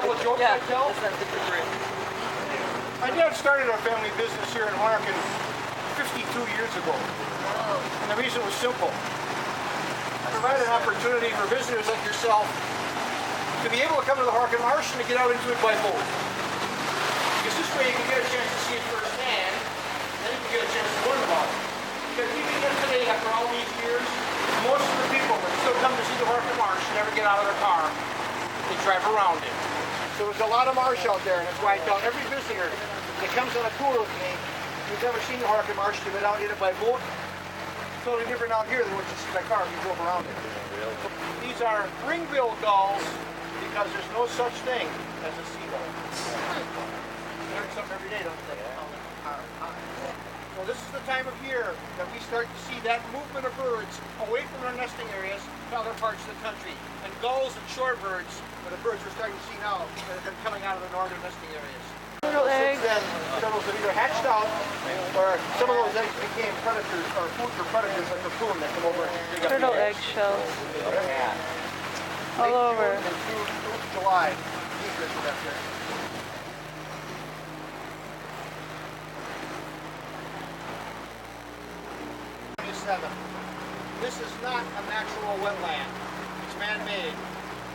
couple of jokes I tell? Great. My dad started our family business here in Horicon 52 years ago. And the reason was simple. Provide an opportunity for visitors like yourself to be able to come to the Horicon Marsh and to get out into it by boat. Because this way you can get a chance to see it firsthand, and then you can get a chance to learn about it. Because even here today, after all these years, most of the people that still come to see the Horicon Marsh never get out of their car. They drive around it. So there's a lot of marsh out there, and that's why I tell every visitor that comes on a tour with me who's never seen the Horicon Marsh to get out in it by boat. It's totally different out here than what you see by car if you drove around it. These are ring-billed gulls because there's no such thing as a seagull. You learn something every day, don't you? Well, this is the time of year that we start to see that movement of birds away from their nesting areas to other parts of the country. And gulls and shorebirds are the birds we're starting to see now that have been coming out of the northern nesting areas. Turtle eggs. Since then, turtles have either hatched out or some of those eggs became predators or food for predators like the coon that come over and dig up Turtle the egg eggs. shells. Yeah. All over. And through July, egrets are up there. This is not a natural wetland. It's man-made.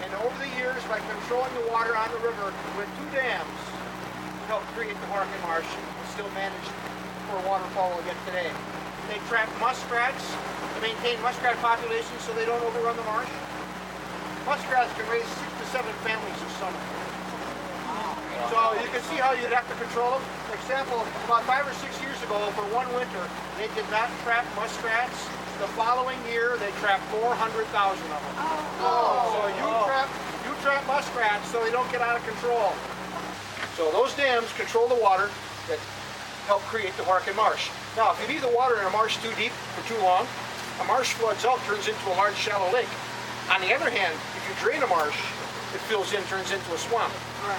And over the years, by controlling the water on the river with 2 dams, helped create the Horicon Marsh and still managed for waterfowl again today. They trap muskrats to maintain muskrat populations so they don't overrun the marsh. Muskrats can raise 6 to 7 families a summer. So you can see how you'd have to control them. For example, about 5 or 6 years ago, for one winter, they did not trap muskrats. The following year, they trapped 400,000 of them. So you trap muskrats so they don't get out of control. So those dams control the water that help create the Horicon Marsh. Now, if you leave the water in a marsh too deep for too long, a marsh floods out, turns into a large shallow lake. On the other hand, if you drain a marsh, it fills in, turns into a swamp.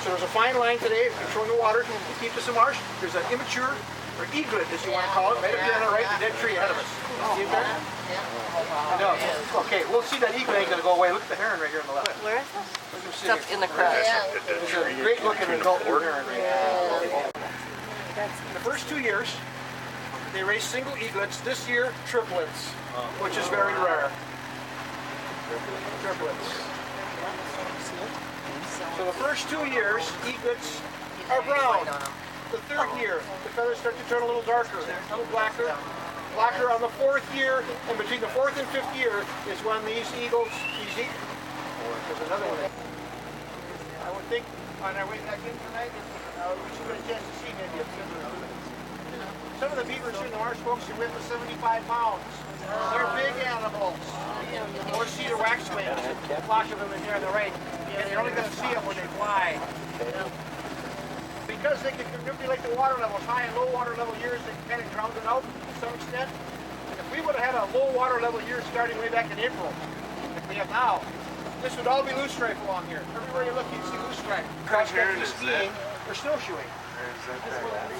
So there's a fine line today controlling the water to keep this a marsh. There's an immature, or eglet as you want to call it, right up there on the right, the dead tree ahead of us. See it there? No. Okay, we'll see that eglet ain't going to go away. Look at the heron right here on the left. Where is this? Stuff in the crowd. There's a great looking adult heron right here. In the first 2 years, they raised single eaglets. This year, triplets, which is very rare. Triplets. So the first 2 years, eaglets are brown. The 3rd year, the feathers start to turn a little darker, a little blacker. Blacker on the 4th year, and between the 4th and 5th year is when these eagles, there's another one. I would think on our way back in tonight, we should get a chance to see maybe a beaver. Some of the beavers here in the marsh, folks, can weigh up to 75 pounds. They're big animals. Or see the waxwings, a flock of them in there on the right. And you're only going to see them when they fly. Because they can manipulate the water levels, high and low water level years, they can kind of drown it out to some extent. If we would have had a low water level year starting way back in April, like we have now, this would all be loosestrife along here. Everywhere you look, you see loosestrife. Cross-country skiing or snowshoeing.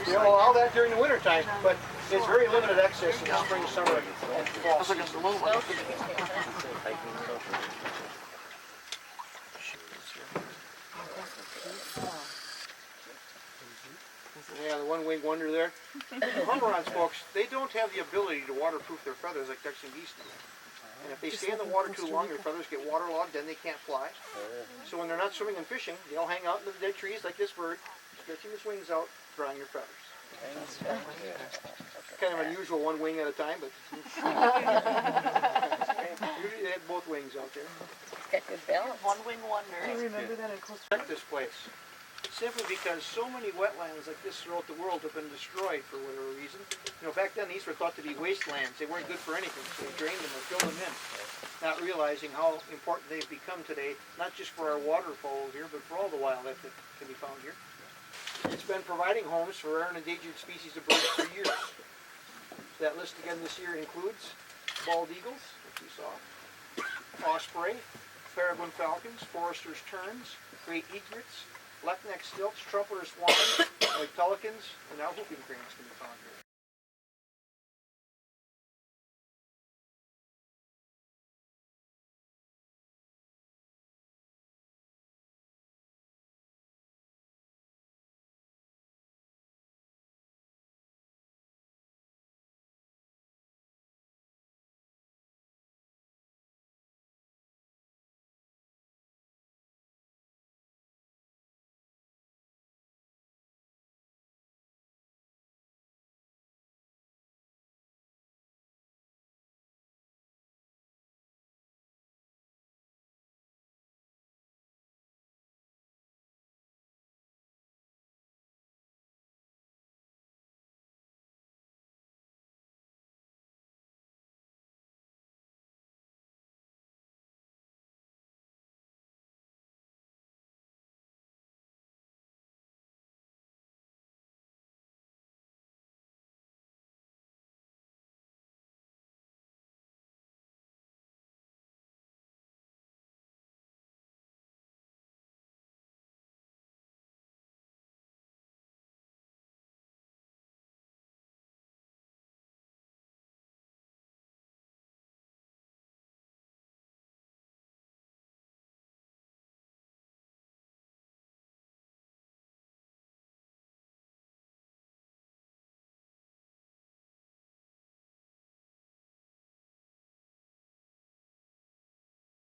You know, all that during the winter time, but it's very limited access in the spring, summer, and fall season. Yeah, the one-winged wonder there. The Comorants, folks, they don't have the ability to waterproof their feathers like ducks and geese do. And if they stay in the water too long, their feathers get waterlogged, then they can't fly. So when they're not swimming and fishing, they'll hang out in the dead trees like this bird, stretching his wings out, drying their feathers. Kind of unusual, one wing at a time, but usually they have both wings out there. Got good balance. One-wing wonder. I remember that in Costa Rica. This place. Simply because so many wetlands like this throughout the world have been destroyed for whatever reason. You know, back then these were thought to be wastelands. They weren't good for anything, so they drained them or filled them in. Not realizing how important they've become today, not just for our waterfowl here, but for all the wildlife that can be found here. It's been providing homes for rare and endangered species of birds for years. That list again this year includes bald eagles, which we saw, osprey, peregrine falcons, foresters' terns, great egrets, black-necked stilts, trumpeter swans, white pelicans, and now whooping cranes can be found here.